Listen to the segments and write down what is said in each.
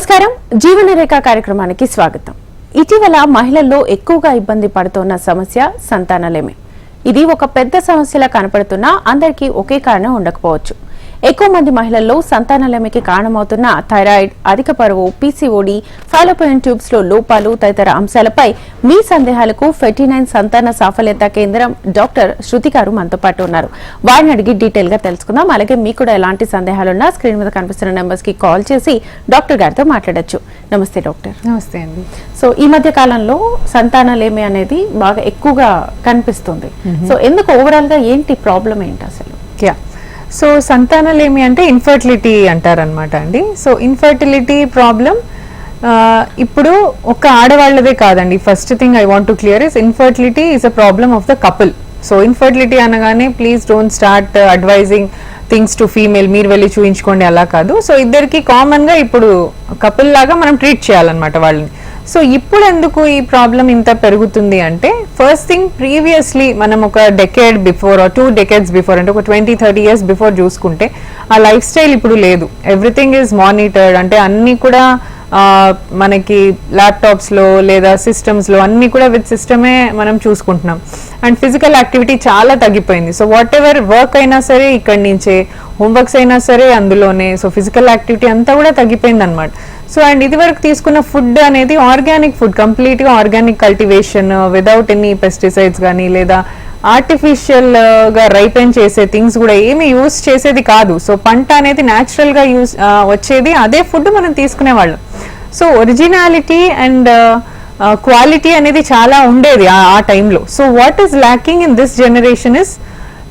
నమస్కారం, జీవనరేఖ కార్యక్రమానికి స్వాగతం. ఇటీవల మహిళల్లో ఎక్కువగా ఇబ్బంది పడుతున్న సమస్య సంతానలేమి. ఇది ఒక పెద్ద సమస్యలా కనపడుతున్నా అందరికీ ఒకే కారణం ఉండకపోవచ్చు. ఎక్కువ మంది మహిళల్లో సంతానలేమికి కారణమవుతున్న థైరాయిడ్, అధిక బరువు, పీసీఓడి, ఫాలోపియన్ ట్యూబ్స్ లో లోపాలు తదితర అంశాలపై మీ సందేహాలకు 49 సంతాన సాఫల్యత కేంద్రం డాక్టర్ శృతి గారు మనతో పాటు ఉన్నారు. వారిని అడిగి డీటెయిల్ గా తెలుసుకుందాం. అలాగే మీకు కూడా ఎలాంటి సందేహాలున్నా స్క్రీన్ మీద కనిపిస్తున్న నెంబర్స్ కి కాల్ చేసి డాక్టర్ గారితో మాట్లాడొచ్చు. నమస్తే డాక్టర్. నమస్తే అండి. సో ఈ మధ్య కాలంలో సంతానలేమి అనేది బాగా ఎక్కువగా కనిపిస్తుంది. సో ఎందుకు, ఓవరాల్ గా ఏంటి ప్రాబ్లం ఏంటి అసలు? సో సంతానలేమి అంటే ఇన్ఫర్టిలిటీ అంటారనమాట అండి. సో ఇన్ఫర్టిలిటీ ప్రాబ్లం ఇప్పుడు ఒక ఆడవాళ్ళదే కాదండి. First thing I want to clear is infertility is a problem of the couple. So infertility అనగానే please don't start advising things to female, మీరు వెళ్ళి చూయించుకోండి, అలా కాదు. సో ఇద్దరికి కామన్ గా ఇప్పుడు కపుల్ లాగా మనం ట్రీట్ చేయాలన్నమాట వాళ్ళని. సో ఇప్పుడు ఎందుకు ఈ ప్రాబ్లం ఇంత పెరుగుతుంది అంటే, ఫస్ట్ థింగ్ ప్రీవియస్లీ మనం ఒక decade before or 2 decades before అంటే ఒక 20-30 years బిఫోర్ చూసుకుంటే ఆ లైఫ్ స్టైల్ ఇప్పుడు లేదు. ఎవ్రీథింగ్ ఈజ్ మానిటర్డ్, అంటే అన్ని కూడా మనకి ల్యాప్టాప్స్లో లేదా సిస్టమ్స్లో అన్ని కూడా విత్ సిస్టమే మనం చూసుకుంటున్నాం. అండ్ ఫిజికల్ యాక్టివిటీ చాలా తగ్గిపోయింది. సో వాట్ ఎవర్ వర్క్ అయినా సరే ఇక్కడి నుంచే, హోంవర్క్స్ అయినా సరే అందులోనే. సో ఫిజికల్ యాక్టివిటీ అంతా కూడా తగ్గిపోయింది అనమాట. సో అండ్ ఇది వరకు తీసుకున్న ఫుడ్ అనేది ఆర్గానిక్ ఫుడ్, కంప్లీట్గా organic cultivation without any pesticides కానీ లేదా ఆర్టిఫిషియల్ గా రైపెన్ చేసే థింగ్స్ కూడా ఏమి యూస్ చేసేది కాదు. సో పంట అనేది న్యాచురల్ గా వచ్చేది, అదే ఫుడ్ మనం తీసుకునేవాళ్ళం. సో ఒరిజినాలిటీ అండ్ క్వాలిటీ అనేది చాలా ఉండేది ఆ టైంలో. So what is lacking in this generation is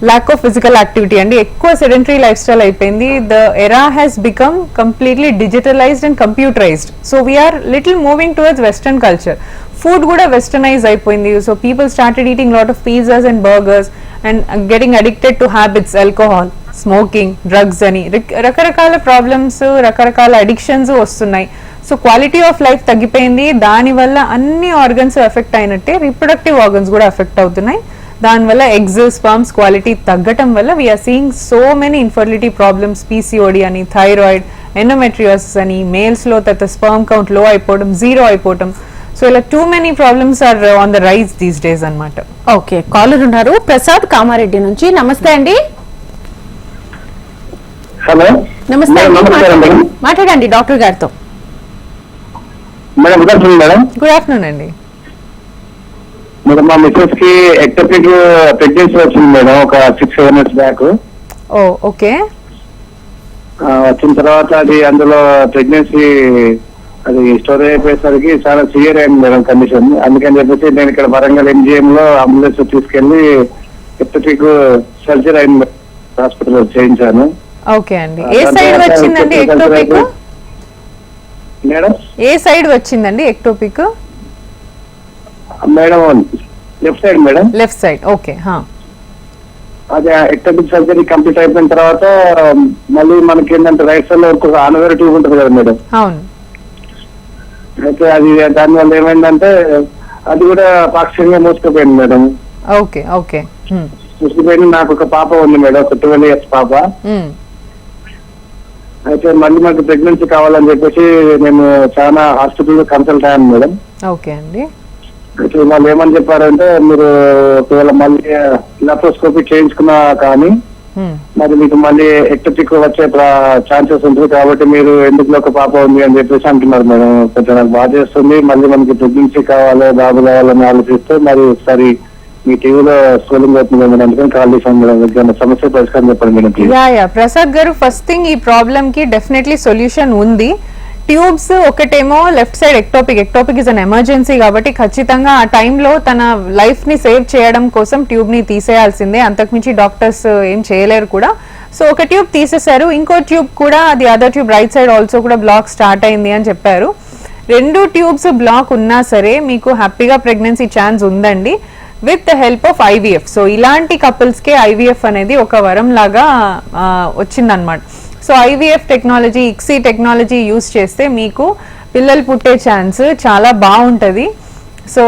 lack of physical activity అండి. ఎక్కువ సెడెంటరీ లైఫ్ స్టైల్ అయిపోయింది. The era has become completely digitalised and computerised. So we are little moving towards western culture. Food కూడా westernise అయిపోయింది. So people started eating lot of pizzas and burgers and getting addicted to habits, alcohol, smoking, drugs అని రకరకాల problems, రకరకాల addictions వస్తున్నాయి. So quality of life తగ్గిపోయింది. దానివల్ల అన్ని organs effect అయినట్టే రీప్రొడక్టివ్ ఆర్గన్స్ కూడా ఎఫెక్ట్ అవుతున్నాయి. దానివల్ల ఎగ్స్, స్పర్మ్స్ క్వాలిటీ తగ్గటం వల్ల we're seeing so many infertility problems. PCOD అని, థైరాయిడ్, ఎండోమెట్రియోసిస్ అని, మేల్స్ లో తర్వాత స్పర్మ్ కౌంట్ లో అయిపోవడం, 0 అయిపోవడం. సో ఇలా too many problems are on the rise these days అన్నమాట. ఓకే, కాలర్ ఉన్నారు ప్రసాద్ కామారెడ్డి నుంచి. నమస్తే అండి. హలో, నమస్తే అండి, మాట్లాడండి డాక్టర్ గారితో. Madam good afternoon. Madam good afternoon అండి. మేడం మా మిస్సెస్ కి ఎక్టోపిక్ ప్రెగ్నెన్సీ వచ్చింది మేడం, ఒక 6-7 years బ్యాక్. ఓ ఓకే. వచ్చిన తర్వాత అది అందులో ప్రెగ్నెన్సీ అది స్టోర్ అయిపోయేసరికి చాలా సివియర్ అయింది మేడం కండిషన్. అందుకని చెప్పేసి నేను ఇక్కడ వరంగల్ MGM లో అంబులెన్స్ తీసుకెళ్లి ఎక్టోపిక్ సర్జరీ అయింది హాస్పిటల్ చేయించాను. ఓకే అండి. ఏ సైడ్ వచ్చిందండి ఎక్టోపిక్? మేడం ఏ సైడ్ వచ్చిందండి ectopic? Madam left side madam. Left side, okay. అదే ఎక్టోపిక్ సర్జరీ కంప్లీట్ అయిపోయిన తర్వాత మళ్ళీ మనకి ఏంటంటే రైట్ సైడ్ లో ఒక అనవేర్ ట్యూబ్ ఉంటుంది కదా మేడం. అవును. అయితే అది దానివల్ల ఏమైందంటే అది కూడా పాక్షికంగా మూసుకుపోయింది మేడం. Okay okay. మూసుకుపోయింది. నాకు ఒక పాప ఉంది మేడం, ఒక 12 years పాప. అయితే మళ్ళీ మాకు ప్రెగ్నెన్సీ కావాలని చెప్పేసి మేము చాలా హాస్పిటల్ కన్సల్ట్ అయ్యాను మేడం. ఓకే అండి. వాళ్ళు ఏమని చెప్పారంటే, మీరు ఒకవేళ మళ్ళీ లాప్రోస్కోపీ చేయించుకున్నా కానీ మరి మీకు మళ్ళీ ఎక్టోపిక్ వచ్చే ఛాన్సెస్ ఉంటుంది, కాబట్టి మీరు ఎందుకు ఒక పాప ఉంది అని చెప్పేసి అంటున్నారు మేడం. కొంచెం నాకు బాధ చేస్తుంది. మళ్ళీ మనకి ప్రెగ్నెన్సీ కావాలి, బాబు కావాలని ఆలోచిస్తే మరి ఒకసారి మీ టీవీలో స్కూలింగ్ అవుతుంది మేడం, అందుకని కాల్ చేశాను మేడం. సమస్య పరిష్కారం చెప్పండి మేడం. యా ప్రసాద్ గారు, ఫస్ట్ థింగ్ ఈ ప్రాబ్లమ్ కి డెఫినెట్లీ సొల్యూషన్ ఉంది. ట్యూబ్స్ ఒకటేమో left side ectopic is an emergency, కాబట్టి ఖచ్చితంగా ఆ టైంలో తన లైఫ్ ని సేవ్ చేయడం కోసం ట్యూబ్ ని తీసేయాల్సిందే. అంతకుమించి డాక్టర్స్ ఏం చేయలేరు కూడా. సో ఒక ట్యూబ్ తీసేశారు, ఇంకో ట్యూబ్ కూడా, అది other tube right side also కూడా బ్లాక్ స్టార్ట్ అయింది అని చెప్పారు. 2 ట్యూబ్స్ బ్లాక్ ఉన్నా సరే మీకు హ్యాపీగా ప్రెగ్నెన్సీ ఛాన్స్ ఉందండి with the help of IVF. So ఇలాంటి కపుల్స్కే IVF అనేది ఒక వరం లాగా వచ్చిందనమాట. So IVF technology, ICSI technology use చేస్తే మీకు పిల్లలు పుట్టే ఛాన్స్ చాలా బాగుంటుంది. సో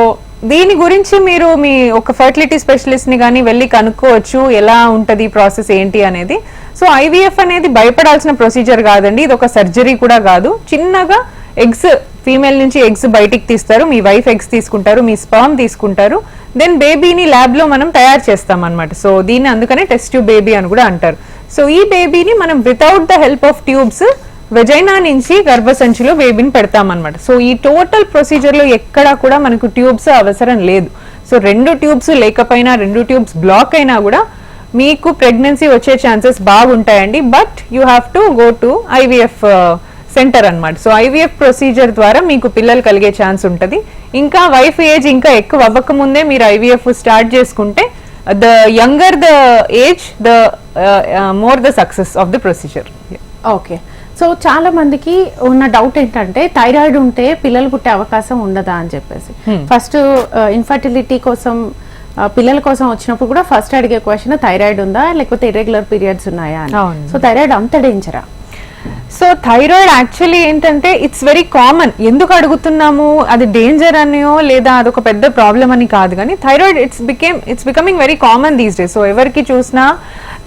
దీని గురించి మీరు మీ ఒక ఫర్టిలిటీ స్పెషలిస్ట్ ని కానీ వెళ్ళి కనుక్కోవచ్చు ఎలా ఉంటది ప్రాసెస్ ఏంటి అనేది. సో IVF అనేది భయపడాల్సిన ప్రొసీజర్ కాదండి, ఇది ఒక సర్జరీ కూడా కాదు. చిన్నగా ఎగ్స్ ఫీమేల్ నుంచి ఎగ్స్ బయటికి తీస్తారు, మీ వైఫ్ ఎగ్స్ తీసుకుంటారు, మీ స్పర్మ్ తీసుకుంటారు, దెన్ బేబీని ల్యాబ్ లో మనం తయారు చేస్తాం అనమాట. సో దీన్ని అందుకనే టెస్ట్ ట్యూబ్ బేబీ అని కూడా అంటారు. సో ఈ బేబీని మనం without the help of tubes vagina నుంచి గర్భసంచిలో బేబీని పెడతామన్నమాట. సో ఈ టోటల్ ప్రొసీజర్ లో ఎక్కడా కూడా మనకు ట్యూబ్స్ అవసరం లేదు. సో 2 ట్యూబ్స్ లేకపోయినా 2 ట్యూబ్స్ బ్లాక్ అయినా కూడా మీకు ప్రెగ్నెన్సీ వచ్చే ఛాన్సెస్ బాగుంటాయండి. But you have to go to IVF centre అన్నమాట. సో ఐవీఎఫ్ ప్రొసీజర్ ద్వారా మీకు పిల్లలు కలిగే ఛాన్స్ ఉంటుంది. ఇంకా వైఫ్ ఏజ్ ఇంకా ఎక్కువ అవ్వక ముందే మీరు ఐవీఎఫ్ స్టార్ట్ చేసుకుంటే the younger the age the more the success of the procedure. Okay, so చాలా మందికి ఉన్న డౌట్ ఏంటంటే థైరాయిడ్ ఉంటే పిల్లలు పుట్టే అవకాశం ఉండదా అని చెప్పేసి. ఫస్ట్ ఇన్ఫర్టిలిటీ కోసం పిల్లల కోసం వచ్చినప్పుడు కూడా ఫస్ట్ అడిగే క్వశ్చన్ థైరాయిడ్ ఉందా లేకపోతే ఇర్రెగ్యులర్ పీరియడ్స్ ఉన్నాయా అని. సో థైరాయిడ్ అంత డేంజరా? సో థైరాయిడ్ యాక్చువల్లీ ఏంటంటే ఇట్స్ వెరీ కామన్. ఎందుకు అడుగుతున్నాము, అది డేంజర్ అనియో లేదా అదొక పెద్ద ప్రాబ్లం అని కాదు, కానీ thyroid it's becoming very common these days. So ఎవరికి చూసినా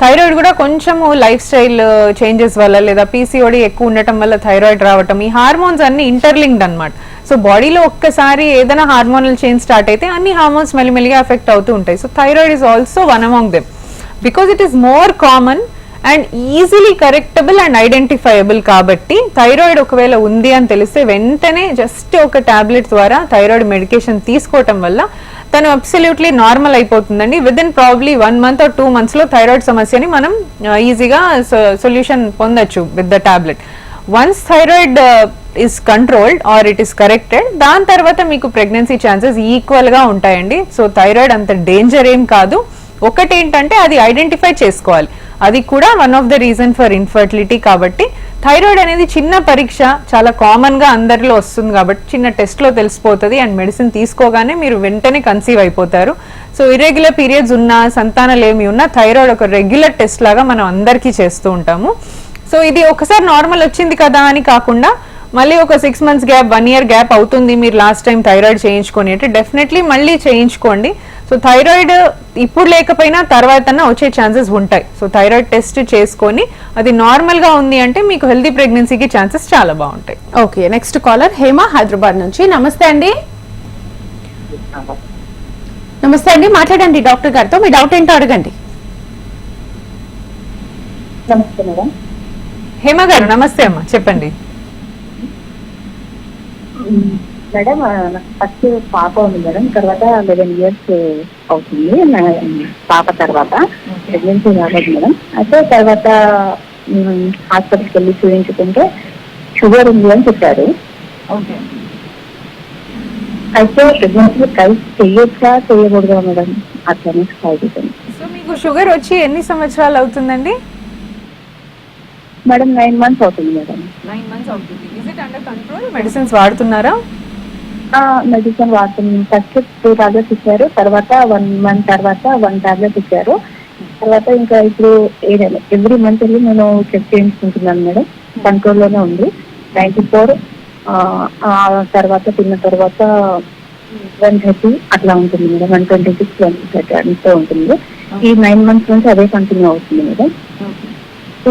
థైరాయిడ్ కూడా కొంచెము లైఫ్ స్టైల్ చేంజెస్ వల్ల లేదా పీసీఓడి ఎక్కువ ఉండటం వల్ల థైరాయిడ్ రావటం, ఈ హార్మోన్స్ అన్ని ఇంటర్లింక్డ్ అనమాట. సో బాడీలో ఒక్కసారి ఏదైనా హార్మోనల్ చేంజ్ స్టార్ట్ అయితే అన్ని హార్మోన్స్ మెల్లిమెల్లిగా ఎఫెక్ట్ అవుతూ ఉంటాయి. So thyroid is also one among them because it is more common and easily correctable and identifiable. కాబట్టి థైరాయిడ్ ఒకవేళ ఉంది అని తెలిస్తే వెంటనే జస్ట్ ఒక టాబ్లెట్ ద్వారా థైరాయిడ్ మెడికేషన్ తీసుకోవటం వల్ల తను అబ్సల్యూట్లీ నార్మల్ అయిపోతుందండి. With in probably 1 month or 2 months లో థైరాయిడ్ సమస్యని మనం ఈజీగా సొల్యూషన్ పొందొచ్చు with the tablet. Once thyroid is controlled or it is corrected, దాని తర్వాత మీకు ప్రెగ్నెన్సీ ఛాన్సెస్ ఈక్వల్ గా ఉంటాయండి. సో థైరాయిడ్ అంత డేంజర్ ఏం కాదు. ఒకటి ఏంటంటే అది ఐడెంటిఫై చేసుకోవాలి, అది కూడా one of the reason for infertility. కాబట్టి థైరాయిడ్ అనేది చిన్న పరీక్ష, చాలా కామన్ గా అందరిలో వస్తుంది కాబట్టి చిన్న టెస్ట్ లో తెలిసిపోతుంది అండ్ మెడిసిన్ తీసుకోగానే మీరు వెంటనే కన్సీవ్ అయిపోతారు. సో ఇర్రెగ్యులర్ పీరియడ్స్ ఉన్నా సంతానలేమి ఉన్నా థైరాయిడ్ ఒక రెగ్యులర్ టెస్ట్ లాగా మనం అందరికీ చేస్తూ ఉంటాము. సో ఇది ఒకసారి నార్మల్ వచ్చింది కదా అని కాకుండా మళ్ళీ ఒక 6 months గ్యాప్, 1 year గ్యాప్ అవుతుంది మీరు లాస్ట్ టైం థైరాయిడ్ చేయించుకొని అంటే డెఫినెట్లీ మళ్ళీ చేయించుకోండి. సో థైరాయిడ్ ఇప్పుడు లేకపోయినా తర్వాత వచ్చే ఛాన్సెస్ ఉంటాయి. సో థైరాయిడ్ టెస్ట్ చేసుకొని అది నార్మల్ గా ఉంది అంటే మీకు హెల్తీ ప్రెగ్నెన్సీకి ఛాన్సెస్ చాలా బాగుంటాయి. Okay, next caller Hema Hyderabad నుంచి. నమస్తే అండి. నమస్తే అండి, మాట్లాడండి డాక్టర్ గారితో, మీ డౌట్ ఏంటో అడగండి. నమస్తే మేడం. హేమ గారు నమస్తే అమ్మా, చెప్పండి. మేడం ఫస్ట్ పాప ఉంది మేడం, తర్వాత 11 years అవుతుంది పాప. తర్వాత ప్రెగ్నెన్సీ కాలేదు మేడం. అయితే తర్వాత హాస్పిటల్కి వెళ్ళి చూపించుకుంటే షుగర్ ఉంది అని చెప్పారు. అయితే ప్రెగ్నెన్సీ ట్రై చేయొచ్చా చేయకూడదా మేడం? అట్లనే సాగుతుంది. సో మీకు షుగర్ వచ్చి ఎన్ని సంవత్సరాలు అవుతుందండి? మేడం 9 months అవుతుంది మేడం. 9 months అవుతుంది. Is it under control? Medicines వాడుతున్నారా? మెడిసిన్ వాడుతున్నాం. ఫస్ట్ 2 tablets ఇచ్చారు, తర్వాత 1 month తర్వాత 1 tablet ఇచ్చారు. తర్వాత ఇంకా ఇప్పుడు ఎవ్రీ మంత్ వెళ్ళి నేను చెక్ చేయించుకుంటున్నాను మేడం. కంట్రోల్లోనే ఉంది. 94 తర్వాత తిన్న తర్వాత 130 అట్లా ఉంటుంది మేడం. 126, 130 అంతే ఉంటుంది. ఈ 9 months నుంచి అదే కంటిన్యూ అవుతుంది మేడం.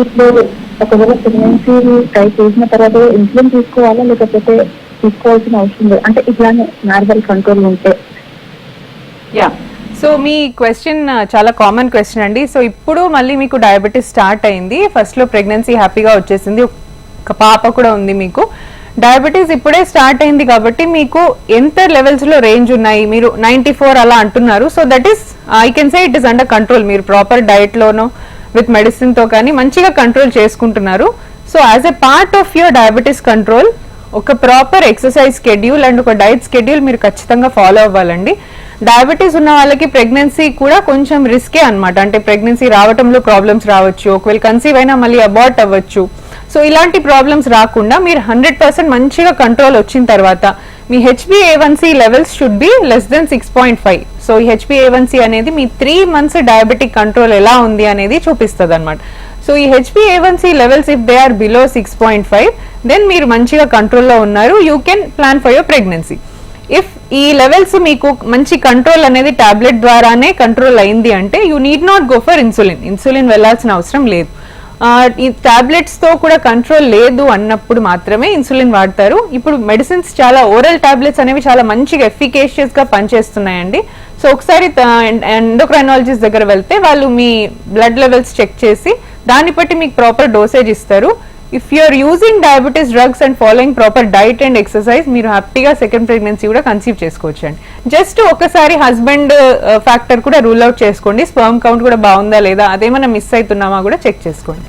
ఇప్పుడు ఒకవేళ ప్రెగ్నెన్సీ ట్రై చేసిన తర్వాత ఇన్సులిన్ తీసుకోవాలా లేకపోతే తీసుకోవాల్సిన అవసరం లేదు? అంటే ఇట్లానే నార్మల్ కంట్రోల్ ఉంటే. యా, సో మీ క్వశ్చన్ చాలా కామన్ క్వశ్చన్ అండి. సో ఇప్పుడు మళ్ళీ మీకు డయాబెటీస్ స్టార్ట్ అయింది, ఫస్ట్ లో ప్రెగ్నెన్సీ హ్యాపీగా వచ్చేసింది, ఒక పాప కూడా ఉంది మీకు. డయాబెటీస్ ఇప్పుడే స్టార్ట్ అయింది కాబట్టి మీకు ఎంత లెవెల్స్ లో రేంజ్ ఉన్నాయి, మీరు 94 అలా అంటున్నారు. So that is I can say it is under control. మీరు ప్రాపర్ డైట్ లోనో విత్ మెడిసిన్ తో కానీ మంచిగా కంట్రోల్ చేసుకుంటున్నారు. So as a part of your diabetes control ఒక ప్రాపర్ ఎక్సర్సైజ్ స్కెడ్యూల్ అండ్ ఒక డైట్ స్కెడ్యూల్ మీరు ఖచ్చితంగా ఫాలో అవ్వాలండి. డయాబెటీస్ ఉన్న వాళ్ళకి ప్రెగ్నెన్సీ కూడా కొంచెం రిస్కే అనమాట. అంటే ప్రెగ్నెన్సీ రావడంలో ప్రాబ్లమ్స్ రావచ్చు, ఒకవేళ కన్సీవ్ అయినా మళ్ళీ అబార్ట్ అవ్వచ్చు. సో ఇలాంటి ప్రాబ్లమ్స్ రాకుండా మీరు 100% మంచిగా కంట్రోల్ వచ్చిన తర్వాత మీ HbA1c levels should be less than 6.5. So ఈ HbA1c అనేది మీ 3 months డయాబెటిక్ కంట్రోల్ ఎలా ఉంది అనేది చూపిస్తుంది అనమాట. సో ఈ HbA1c levels if they are below 6.5 then మీరు మంచిగా కంట్రోల్లో ఉన్నారు, you can plan for your pregnancy. If ఈ లెవెల్స్ మీకు మంచి కంట్రోల్ అనేది టాబ్లెట్ ద్వారానే కంట్రోల్ అయింది అంటే you need not go for insulin. Insulin వెళ్లాల్సిన అవసరం లేదు. ఈ టాబ్లెట్స్ తో కూడా కంట్రోల్ లేదు అన్నప్పుడు మాత్రమే ఇన్సులిన్ వాడతారు. ఇప్పుడు మెడిసిన్స్ చాలా ఓరల్ టాబ్లెట్స్ అనేవి చాలా మంచిగా ఎఫికేషియస్ గా పనిచేస్తున్నాయండి. సో ఒకసారి ఎండోక్రైనాలజిస్ట్ దగ్గర వెళ్తే వాళ్ళు మీ బ్లడ్ లెవెల్స్ చెక్ చేసి దాన్ని బట్టి మీకు ప్రాపర్ డోసేజ్ ఇస్తారు. If you're using diabetes drugs and following proper diet and exercise, మీరు హ్యాపీగా సెకండ్ ప్రెగ్నెన్సీ కూడా కన్సీవ్ చేసుకోవచ్చు అండి. జస్ట్ ఒకసారి హస్బెండ్ ఫ్యాక్టర్ కూడా రూల్ అవుట్ చేసుకోండి. స్పర్మ్ కౌంట్ కూడా బాగుందా లేదా, అదేమైనా మిస్ అవుతున్నామా కూడా చెక్ చేసుకోండి.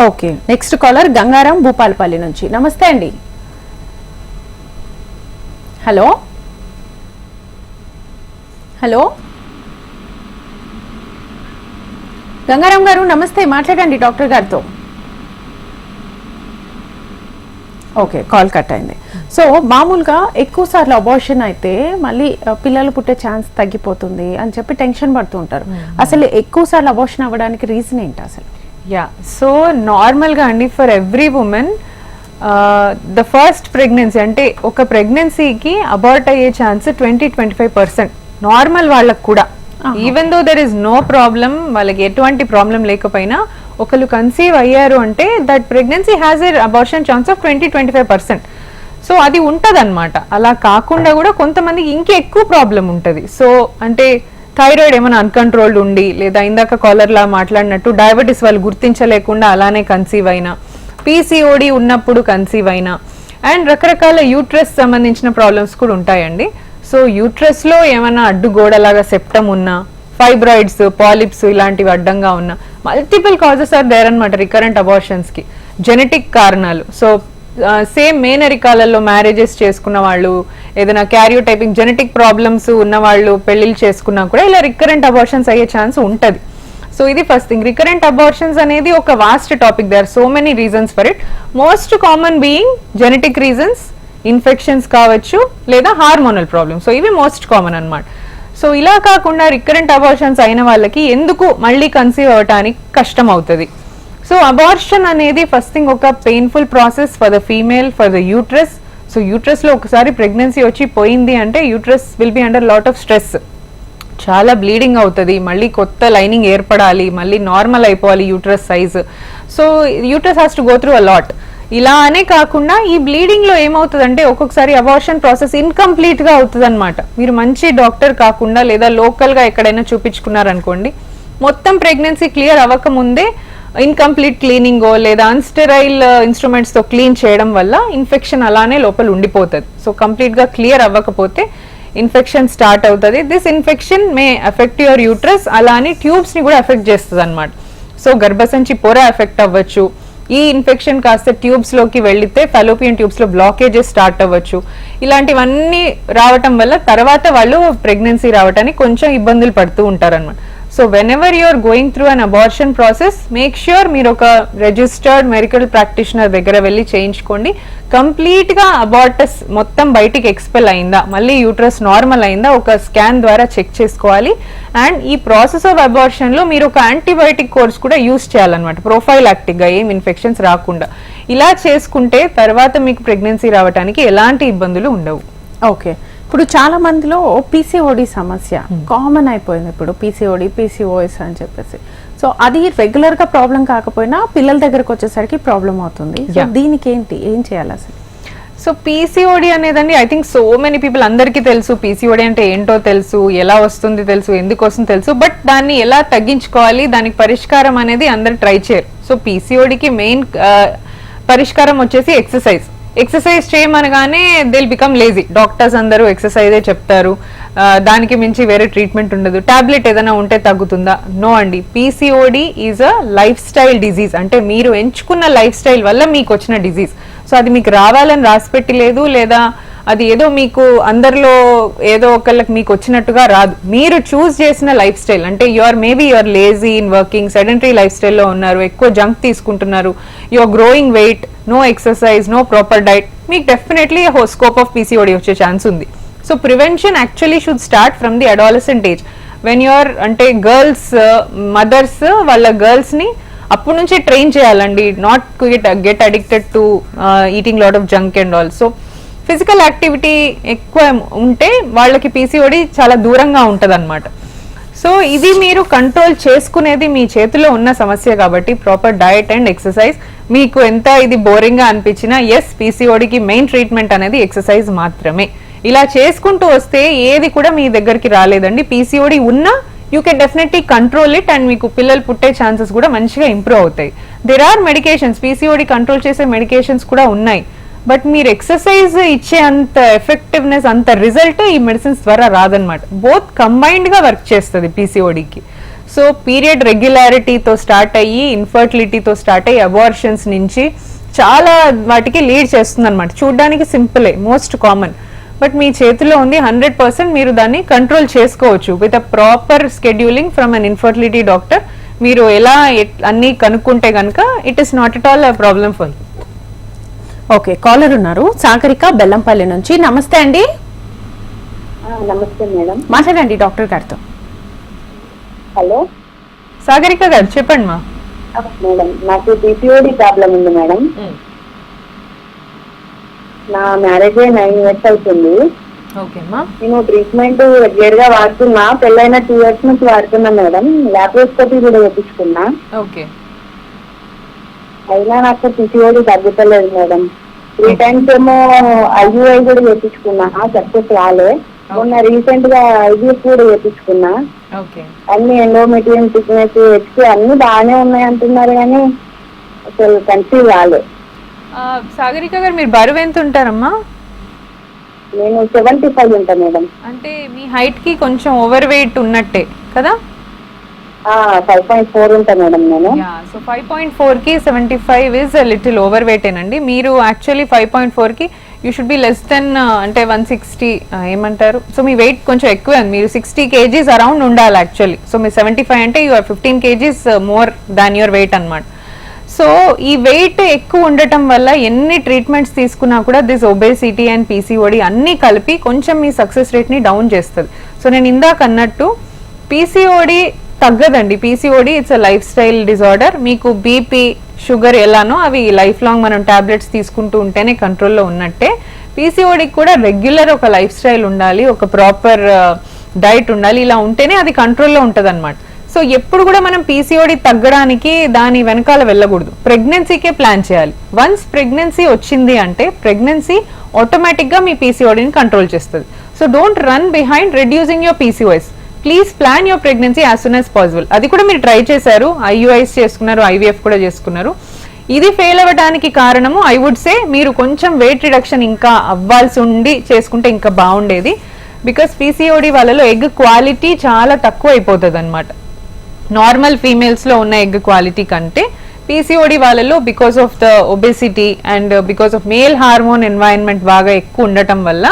Okay, next caller Gangaram Bhupalpally నుంచి. నమస్తే అండి. హలో హలో గంగారాం గారు నమస్తే, మాట్లాడండి డాక్టర్ గారితో. ఓకే, కాల్ కట్ అయింది. సో మామూలుగా ఎక్కువ సార్లు అబార్షన్ అయితే మళ్ళీ పిల్లలు పుట్టే ఛాన్స్ తగ్గిపోతుంది అని చెప్పి టెన్షన్ పడుతూ ఉంటారు. అసలు ఎక్కువ సార్లు అబార్షన్ అవ్వడానికి రీజన్ ఏంటి అసలు? యా, సో నార్మల్గా అండి for every women the first pregnancy అంటే ఒక ప్రెగ్నెన్సీకి అబార్ట్ అయ్యే ఛాన్స్ 20-25% నార్మల్ వాళ్ళకు కూడా. Even though there is no problem, వాళ్ళకి ఎటువంటి ప్రాబ్లం లేకపోయినా ఒకళ్ళు కన్సీవ్ అయ్యారు అంటే that pregnancy has a abortion chance of 20-25%. So అది ఉంటుంది అనమాట. అలా కాకుండా కూడా కొంతమందికి ఇంకా ఎక్కువ ప్రాబ్లం ఉంటుంది. సో అంటే థైరాయిడ్ ఏమైనా అన్కంట్రోల్డ్ ఉండి, లేదా ఇందాక కాలర్లా మాట్లాడినట్టు డయాబెటీస్ వాళ్ళు గుర్తించలేకుండా అలానే కన్సీవ్ అయినా, పీసీఓడి ఉన్నప్పుడు కన్సీవ్ అయినా, అండ్ రకరకాల యూట్రస్ సంబంధించిన ప్రాబ్లమ్స్ కూడా ఉంటాయండి. సో యూట్రస్లో ఏమైనా అడ్డుగోడలాగా సెప్టమ్ ఉన్నా, ఫైబ్రాయిడ్స్, పాలిప్స్ ఇలాంటివి అడ్డంగా ఉన్నా, మల్టిపుల్ కాజెస్ ఆర్ దేర్ అనమాట రికరెంట్ అబార్షన్స్కి. జెనెటిక్ కారణాలు, సో సేమ్ మేనరికాలలో మ్యారేజెస్ చేసుకున్న వాళ్ళు, ఏదైనా క్యారియోటైపింగ్ జెనెటిక్ ప్రాబ్లమ్స్ ఉన్న వాళ్ళు పెళ్లిళ్ళు చేసుకున్నా కూడా ఇలా రికరెంట్ అబార్షన్స్ అయ్యే ఛాన్స్ ఉంటుంది. సో ఇది ఫస్ట్ థింగ్. రికరెంట్ అబార్షన్స్ అనేది ఒక vast topic. They are so many reasons for it. Most common being genetic reasons, infections కావచ్చు, లేదా హార్మోనల్ ప్రాబ్లమ్స్. సో ఇవి మోస్ట్ కామన్ అన్నమాట. సో ఇలా కాకుండా రికరెంట్ అబార్షన్స్ అయిన వాళ్ళకి ఎందుకు మళ్ళీ కన్సీవ్ అవ్వటానికి కష్టం అవుతుంది. సో అబార్షన్ అనేది ఫస్ట్ థింగ్ ఒక painful process for the female, for the uterus. So యూట్రస్లో ఒకసారి ప్రెగ్నెన్సీ వచ్చి పోయింది అంటే uterus will be under lot of stress. చాలా బ్లీడింగ్ అవుతుంది, మళ్ళీ కొత్త లైనింగ్ ఏర్పడాలి, మళ్ళీ నార్మల్ అయిపోవాలి uterus size. So uterus has to go through a lot. ఇలా అనే కాకుండా ఈ బ్లీడింగ్ లో ఏమవుతుందంటే ఒక్కొక్కసారి అబార్షన్ ప్రాసెస్ ఇన్కంప్లీట్ గా అవుతుంది అనమాట. మీరు మంచి డాక్టర్ కాకుండా లేదా లోకల్ గా ఎక్కడైనా చూపించుకున్నారనుకోండి, మొత్తం ప్రెగ్నెన్సీ క్లియర్ అవ్వక ముందే ఇన్కంప్లీట్ క్లీనింగ్ లేదా అన్స్టెరైల్ ఇన్స్ట్రుమెంట్స్ తో క్లీన్ చేయడం వల్ల ఇన్ఫెక్షన్ అలానే లోపల ఉండిపోతుంది. సో కంప్లీట్ గా క్లియర్ అవ్వకపోతే ఇన్ఫెక్షన్ స్టార్ట్ అవుతుంది. This infection may affect your uterus, అలానే ట్యూబ్స్ ని కూడా ఎఫెక్ట్ చేస్తుంది అనమాట. సో గర్భసంచి పొర ఎఫెక్ట్ అవ్వచ్చు. ఈ ఇన్ఫెక్షన్ కాస్త ట్యూబ్స్ లోకి వెళ్తే ఫాలోపియన్ ట్యూబ్స్ లో బ్లాకేజెస్ స్టార్ట్ అవ్వచ్చు. ఇలాంటివన్నీ రావటం వల్ల తర్వాత వాళ్ళు ప్రెగ్నెన్సీ రావడానికి కొంచెం ఇబ్బందులు పడుతూ ఉంటారన్నమాట. So whenever you're going through an abortion process, make sure మీరు ఒక రిజిస్టర్డ్ మెడికల్ ప్రాక్టీషనర్ దగ్గర వెళ్ళి చేయించుకోండి. కంప్లీట్ గా అబార్టస్ మొత్తం బయటికి ఎక్స్పెల్ అయిందా, మళ్ళీ యూట్రస్ నార్మల్ అయిందా, ఒక స్కాన్ ద్వారా చెక్ చేసుకోవాలి. అండ్ ఈ ప్రాసెస్ ఆఫ్ అబార్షన్ లో మీరు ఒక యాంటీబయాటిక్ కోర్స్ కూడా యూస్ చేయాలన్నమాట, ప్రొఫైలాక్టిక్ గా ఏం ఇన్ఫెక్షన్స్ రాకుండా. ఇలా చేసుకుంటే తర్వాత మీకు ప్రెగ్నెన్సీ రావడానికి ఎలాంటి ఇబ్బందులు ఉండవు. ఓకే, ఇప్పుడు చాలా మందిలో పీసీఓడి సమస్య కామన్ అయిపోయింది. ఇప్పుడు పీసీఓడి, పీసీఓఎస్ అని చెప్పేసి. సో అది రెగ్యులర్ గా ప్రాబ్లం కాకపోయినా పిల్లల దగ్గరకు వచ్చేసరికి ప్రాబ్లం అవుతుంది. సో దీనికి ఏంటి, ఏం చేయాలి అసలు? సో పీసీఓడి అనేదండి, I think so many people, అందరికీ తెలుసు పీసీఓడి అంటే ఏంటో తెలుసు, ఎలా వస్తుంది తెలుసు, ఎందుకు వస్తుంది తెలుసు, బట్ దాన్ని ఎలా తగ్గించుకోవాలి, దానికి పరిష్కారం అనేది అందరు ట్రై చేయరు. సో పీసీఓడికి మెయిన్ పరిష్కారం వచ్చేసి ఎక్సర్సైజ్. ఎక్సర్సైజ్ చేయమనగానే దే బికమ్ లేజీ. డాక్టర్స్ అందరూ ఎక్సర్సైజే చెప్తారు, దానికి మించి వేరే ట్రీట్మెంట్ ఉండదు. టాబ్లెట్ ఏదైనా ఉంటే తగ్గుతుందా? నో అండి. PCOD is a life style disease. అంటే మీరు ఎంచుకున్న లైఫ్ స్టైల్ వల్ల మీకు వచ్చిన డిజీజ్. సో అది మీకు రావాలని రాసిపెట్టి లేదు, లేదా అది ఏదో మీకు అందరిలో ఏదో ఒకళ్ళకి మీకు వచ్చినట్టుగా రాదు. మీరు చూస్ చేసిన లైఫ్ స్టైల్, అంటే maybe you're lazy in working, sedentary life స్టైల్లో ఉన్నారు, ఎక్కువ జంక్ తీసుకుంటున్నారు, you're growing weight, no exercise, no proper diet, మీకు డెఫినెట్లీ స్కోప్ ఆఫ్ పీసీఓడి వచ్చే ఛాన్స్ ఉంది. So prevention actually should start from the adolescent age. When you're అంటే girls, mothers వాళ్ళ girls ని అప్పటి నుంచే ట్రైన్ చేయాలండి, not get addicted to eating lot of junk and all. So physical activity ఎక్కువ ఉంటే వాళ్ళకి పీసీఓడి చాలా దూరంగా ఉంటుంది అనమాట. సో ఇది మీరు కంట్రోల్ చేసుకునేది మీ చేతిలో ఉన్న సమస్య కాబట్టి ప్రాపర్ డయట్ అండ్ ఎక్సర్సైజ్. మీకు ఎంత ఇది బోరింగ్ గా అనిపించినా ఎస్, పీసీఓడికి మెయిన్ ట్రీట్మెంట్ అనేది ఎక్సర్సైజ్ మాత్రమే. ఇలా చేసుకుంటూ వస్తే ఏది కూడా మీ దగ్గరికి రాలేదండి. పీసీఓడి ఉన్నా you can definitely control it and మీకు పిల్లలు పుట్టే ఛాన్సెస్ కూడా మంచిగా ఇంప్రూవ్ అవుతాయి. There are medications, PCOD control చేసే మెడికేషన్స్ కూడా ఉన్నాయి. బట్ మీరు ఎక్సర్సైజ్ ఇచ్చే అంత ఎఫెక్టివ్నెస్, అంత రిజల్ట్ ఈ మెడిసిన్స్ ద్వారా రాదనమాట. బోత్ కంబైన్డ్ గా వర్క్ చేస్తుంది పీసీఓడికి. సో పీరియడ్ రెగ్యులారిటీతో స్టార్ట్ అయ్యి ఇన్ఫర్టిలిటీతో స్టార్ట్ అయ్యి అబార్షన్స్ నుంచి చాలా వాటికి లీడ్ చేస్తుంది అనమాట. చూడడానికి సింపులే, మోస్ట్ కామన్, బట్ మీ చేతిలో ఉంది. 100% మీరు దాన్ని కంట్రోల్ చేసుకోవచ్చు with a proper scheduling from an infertility doctor. మీరు ఎలా అన్ని కనుక్కుంటే కనుక it is not at all a problem for you. Okay, caller ఉన్నారు సాగరిక బెల్లంపల్లి నుంచి. నమస్తే అండి. నమస్తే మేడం. మాట్లాడండి డాక్టర్ గారితో. హలో సాగరిక గారు చెప్పండి మా. మేడం, నాకు పీసీఓడి ప్రాబ్లం ఉంది మేడం. నా మ్యారేజ్ 9 years అవుతుంది. ఓకే మా. నేను ట్రీట్మెంట్ రెగ్యులర్ గా వాడుతున్నా. పెళ్ళైన 2 years నుంచి వాడుతున్నా మేడం. లాప్రోస్కోపీ కూడా చేపించుకున్నా. ఓకే. అయినా నాకు పీసీఓడి తగ్గుతలేదు మేడం. 3 times ఏమో ఐయుఐ కూడా చేపించుకున్నా, సక్సెస్ రాలే. మొన్న రీసెంట్ గా ఐవీఎఫ్ కూడా చేపించుకున్నా. ఓకే. అన్ని ఎండోమెట్రియం థిక్నెస్, హెచ్పి అన్ని బాగానే ఉన్నాయి అంటున్నారు కానీ అసలు కన్సీవ్ రాలే. సాగరిక గారు మీరు బరువు ఎంత ఉంటారమ్మా? నేను 75 ఉంటా మేడం. అంటే మీ హైట్ కి కొంచెం ఓవర్ వెయిట్ ఉన్నట్టే కదా? 5.4 ఉంటా మేడం నేను. సో 5.4 కి 75 ఇస్ లిటిల్ ఓవర్ వెయిట్ ఏనండి. మీరు యాక్చువల్లీ 5.4 కి you should be less than అంటే 160 ఏమంటారు. సో మీ వెయిట్ కొంచెం ఎక్కువే ఉంది. మీరు 60 kgs అరౌండ్ ఉండాలి యాక్చువల్లీ. సో మీరు 75 అంటే you are 15 kgs more than your weight అన్నమాట. సో ఈ వెయిట్ ఎక్కువ ఉండటం వల్ల ఎన్ని ట్రీట్మెంట్స్ తీసుకున్నా కూడా దిస్ ఒబేసిటీ అండ్ పీసీఓడి అన్నీ కలిపి కొంచెం మీ సక్సెస్ రేట్ని డౌన్ చేస్తుంది. సో నేను ఇందాక అన్నట్టు పీసీఓడి తగ్గదండి. PCOD it's a lifestyle disorder. మీకు బీపీ, షుగర్ ఎలానో అవి లైఫ్ లాంగ్ మనం టాబ్లెట్స్ తీసుకుంటూ ఉంటేనే కంట్రోల్లో ఉన్నట్టే పీసీఓడికి కూడా రెగ్యులర్ ఒక లైఫ్ స్టైల్ ఉండాలి, ఒక ప్రాపర్ డైట్ ఉండాలి. ఇలా ఉంటేనే అది కంట్రోల్లో ఉంటుంది అనమాట. సో ఎప్పుడు కూడా మనం పీసీఓడి తగ్గడానికి దాని వెనకాల వెళ్ళకూడదు, ప్రెగ్నెన్సీకే ప్లాన్ చేయాలి. వన్స్ ప్రెగ్నెన్సీ వచ్చింది అంటే ప్రెగ్నెన్సీ ఆటోమేటిక్గా మీ పీసీఓడిని కంట్రోల్ చేస్తుంది. So don't run behind reducing your PCOS. Please plan your pregnancy as soon as possible. అది కూడా మీరు ట్రై చేశారు, ఐయుఐస్ చేసుకున్నారు, ఐవీఎఫ్ కూడా చేసుకున్నారు. ఇది ఫెయిల్ అవ్వడానికి కారణము ఐ వుడ్ సే మీరు కొంచెం వెయిట్ రిడక్షన్ ఇంకా అవ్వాల్సి ఉండి చేసుకుంటే ఇంకా బాగుండేది. బికాస్ పీసీఓడి వాళ్ళలో ఎగ్ క్వాలిటీ చాలా తక్కువ అయిపోతుంది అనమాట. నార్మల్ ఫీమేల్స్లో ఉన్న ఎగ్ క్వాలిటీ కంటే పీసీఓడి వాళ్ళలో because of the obesity and because of male hormone environment బాగా ఎక్కువ ఉండటం వల్ల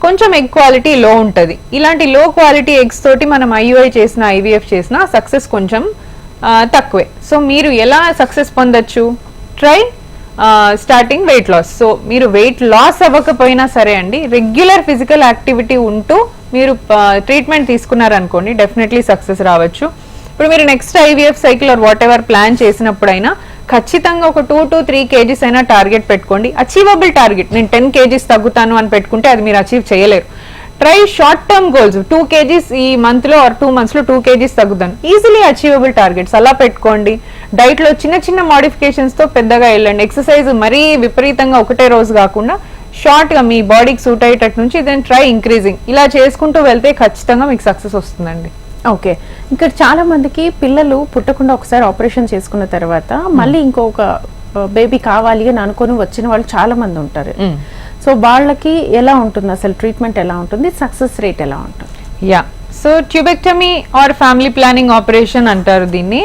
కొంచెం ఎగ్ క్వాలిటీ లో ఉంటుంది. ఇలాంటి లో క్వాలిటీ ఎగ్స్ తోటి మనం ఐయుఐ చేసిన, ఐవీఎఫ్ చేసిన సక్సెస్ కొంచెం తక్కువే. సో మీరు ఎలా సక్సెస్ పొందొచ్చు? Try starting weight loss. So మీరు వెయిట్ లాస్ అవ్వకపోయినా సరే అండి, రెగ్యులర్ ఫిజికల్ యాక్టివిటీ ఉంటూ మీరు ట్రీట్మెంట్ తీసుకున్నారనుకోండి డెఫినెట్లీ సక్సెస్ రావచ్చు. ఇప్పుడు మీరు next IVF cycle or whatever plan చేసినప్పుడైనా ఖచ్చితంగా ఒక 2 to 3 kgs అయినా టార్గెట్ పెట్టుకోండి. Achievable target. నేను 10 kgs తగ్గుతాను అని పెట్టుకుంటే అది మీరు అచీవ్ చేయలేరు. Try short term goals. 2 kgs ఈ మంత్లో ఆర్ 2 months లో 2 kgs తగ్గుతాను, ఈజీలీ అచీవబుల్ టార్గెట్స్ అలా పెట్టుకోండి. డైట్లో చిన్న చిన్న మోడిఫికేషన్స్తో పెద్దగా వెళ్ళండి. ఎక్సర్సైజ్ మరీ విపరీతంగా ఒకటే రోజు కాకుండా షార్ట్గా మీ బాడీకి సూట్ అయ్యేటట్టు నుంచి దెన్ ట్రై ఇంక్రీజింగ్. ఇలా చేసుకుంటూ వెళ్తే ఖచ్చితంగా మీకు సక్సెస్ వస్తుందండి. ఓకే, ఇక్కడ చాలా మందికి పిల్లలు పుట్టకుండా ఒకసారి ఆపరేషన్ చేసుకున్న తర్వాత మళ్ళీ ఇంకొక బేబీ కావాలి అని అనుకుని వచ్చిన వాళ్ళు చాలా మంది ఉంటారు. సో వాళ్ళకి ఎలా ఉంటుంది అసలు ట్రీట్మెంట్ ఎలా ఉంటుంది, సక్సెస్ రేట్ ఎలా ఉంటుంది? Yeah, so tubectomy or family planning operation అంటారు దీన్ని.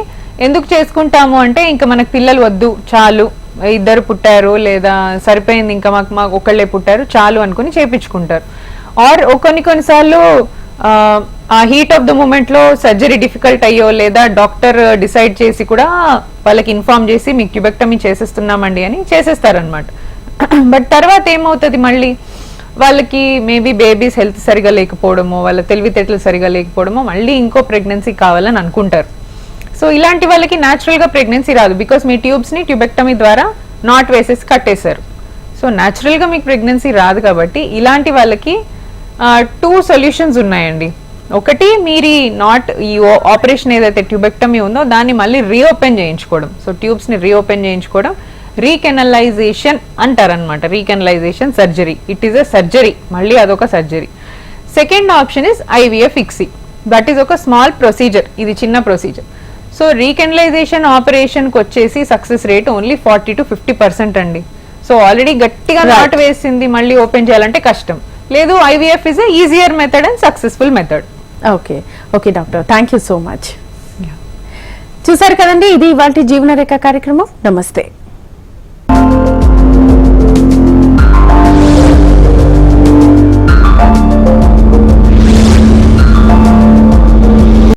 ఎందుకు చేసుకుంటాము అంటే ఇంకా మనకు పిల్లలు వద్దు, చాలు, 2 పుట్టారు లేదా సరిపోయింది, ఇంకా మాకు ఒకళ్ళే పుట్టారు చాలు అనుకుని చేపించుకుంటారు. ఆర్ కొన్నిసార్లు ఆ హీట్ ఆఫ్ ద మూమెంట్ లో సర్జరీ డిఫికల్ట్ అయ్యో లేదా డాక్టర్ డిసైడ్ చేసి కూడా వాళ్ళకి ఇన్ఫార్మ్ చేసి మీకు ట్యూబెక్టమీ చేసేస్తున్నామండి అని చేసేస్తారనమాట. బట్ తర్వాత ఏమవుతుంది, మళ్ళీ వాళ్ళకి మేబీ బేబీస్ హెల్త్ సరిగా లేకపోవడమో, వాళ్ళ తెలివితేటలు సరిగా లేకపోవడమో, మళ్ళీ ఇంకో ప్రెగ్నెన్సీ కావాలని అనుకుంటారు. సో ఇలాంటి వాళ్ళకి న్యాచురల్గా ప్రెగ్నెన్సీ రాదు, బికాస్ మీ ట్యూబ్స్ని ట్యూబెక్టమీ ద్వారా నాట్ వేసేసి కట్టేశారు. సో న్యాచురల్గా మీకు ప్రెగ్నెన్సీ రాదు. కాబట్టి ఇలాంటి వాళ్ళకి 2 సొల్యూషన్స్ ఉన్నాయండి. ఒకటి మీరు ఈ ఆపరేషన్ ఏదైతే ట్యూబెక్టమీ ఉందో దాన్ని మళ్ళీ రీఓపెన్ చేయించుకోవడం. సో ట్యూబ్స్ ని రీఓపెన్ చేయించుకోవడం రీకెనలైజేషన్ అంటారనమాట. Recanalisation surgery, it is a surgery, మళ్ళీ అదొక surgery. Second option is IVF ICSI, that is ఒక స్మాల్ ప్రొసీజర్, ఇది చిన్న ప్రొసీజర్. సో రీకెనలైజేషన్ ఆపరేషన్కి వచ్చేసి సక్సెస్ రేట్ ఓన్లీ 40 to 50% అండి. సో ఆల్రెడీ గట్టిగా నాట్ వేసింది మళ్ళీ ఓపెన్ చేయాలంటే కష్టం. లేదు, IVF is a easier method and successful method. Okay okay doctor, thank you so much. చూసారు కదండి, ఇది ఇవాల్టి జీవనరేఖ కార్యక్రమం. నమస్తే.